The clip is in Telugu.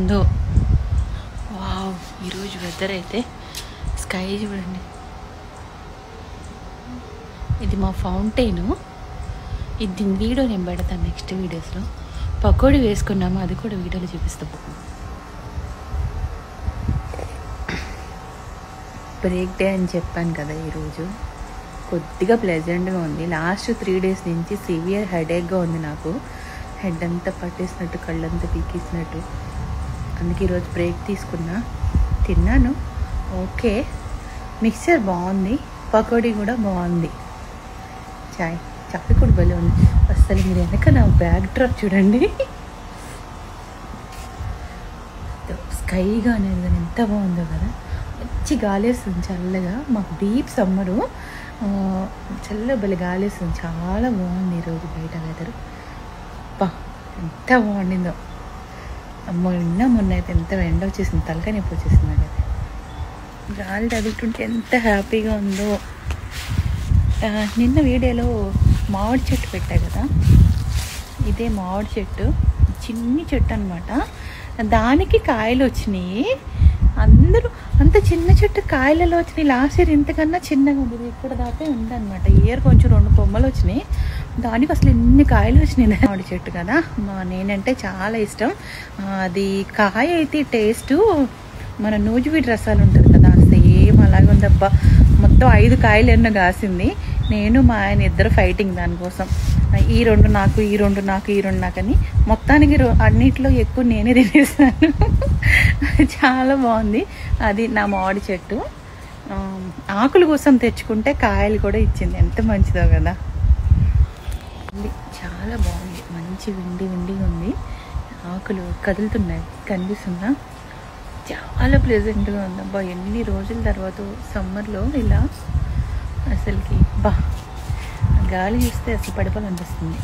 ఉందో. వావ్, ఈరోజు వెదర్ అయితే స్కై చూడండి. ఇది మా ఫౌంటైన్. ఇది దీని వీడియో నేను పెడతాను నెక్స్ట్ వీడియోస్లో. పకోడీ వేసుకున్నాము, అది కూడా వీడియోలో చూపిస్తాము. బ్రేక్ డే అని చెప్పాను కదా, ఈరోజు కొద్దిగా ప్లెజెంట్గా ఉంది. లాస్ట్ 3 days నుంచి సివియర్ హెడేక్గా ఉంది నాకు. హెడ్ అంతా పట్టేసినట్టు, కళ్ళంతా పీకేసినట్టు. అందుకే ఈరోజు బ్రేక్ తీసుకున్నా. తిన్నాను, ఓకే. మిక్చర్ బాగుంది, పకోడీ కూడా బాగుంది. చాయ్ కూడా భలే ఉంది. అసలు మీరు వెనక నా బ్యాక్ డ్రాప్ చూడండి, స్కైగా అనేది ఎంత బాగుందో కదా. మంచి గాలి వస్తుంది చల్లగా. మాకు డీప్ సమ్మరు, చల్ల భలే గాలి వస్తుంది. చాలా బాగుంది ఈరోజు బయట వెదర్. బా ఎంత బాగుండిందో. మొన్న అయితే ఎంత ఎండ వచ్చేసింది, తలకాయ నొప్పి వచ్చేసింది కదా. గాలి తగులుతుంటే ఎంత హ్యాపీగా ఉందో. నిన్న వీడియోలో మామిడి చెట్టు పెట్టా కదా, ఇదే మామిడి చెట్టు, చిన్ని చెట్టు అనమాట. దానికి కాయలు వచ్చినాయి. అందరూ అంత చిన్న చెట్టు కాయలలో వచ్చినాయి. లాస్ట్ ఇయర్ ఇంతకన్నా చిన్నగా ఉంది, ఇక్కడ దాకా ఉందన్నమాట. ఇయర్ కొంచెం 2 కొమ్మలు వచ్చినాయి. దానికి అసలు ఎన్ని కాయలు వచ్చినాయి. మామిడి చెట్టు కదా, నేనంటే చాలా ఇష్టం. అది కాయ అయితే టేస్ట్ మన నూజివీడి రసాలు ఉంటుంది కదా, సేమ్ అలాగే ఉందబ్బా. మొత్తం 5 కాయలు ఎన్నో కాసింది. నేను మా ఆయన ఇద్దరు ఫైటింగ్ దానికోసం. ఈ 2 నాకు, ఈ 2 నాకు, ఈ 2 నాకు అని. మొత్తానికి అన్నిట్లో ఎక్కువ నేనే తినేసాను. చాలా బాగుంది. అది నా మామిడి చెట్టు. ఆకుల కోసం తెచ్చుకుంటే కాయలు కూడా ఇచ్చింది. ఎంత మంచిదో కదా. చాలా బాగుంది, మంచి విండిగా ఉంది. ఆకులు కదులుతున్నాయి, కనిపిస్తుందా? చాలా ప్లెజెంట్గా ఉంది. అబ్బా, ఎన్ని రోజుల తర్వాత సమ్మర్లో ఇలా అసలుకి బా గాలి చూస్తే అసలు పడిపోవాలనిపిస్తుంది.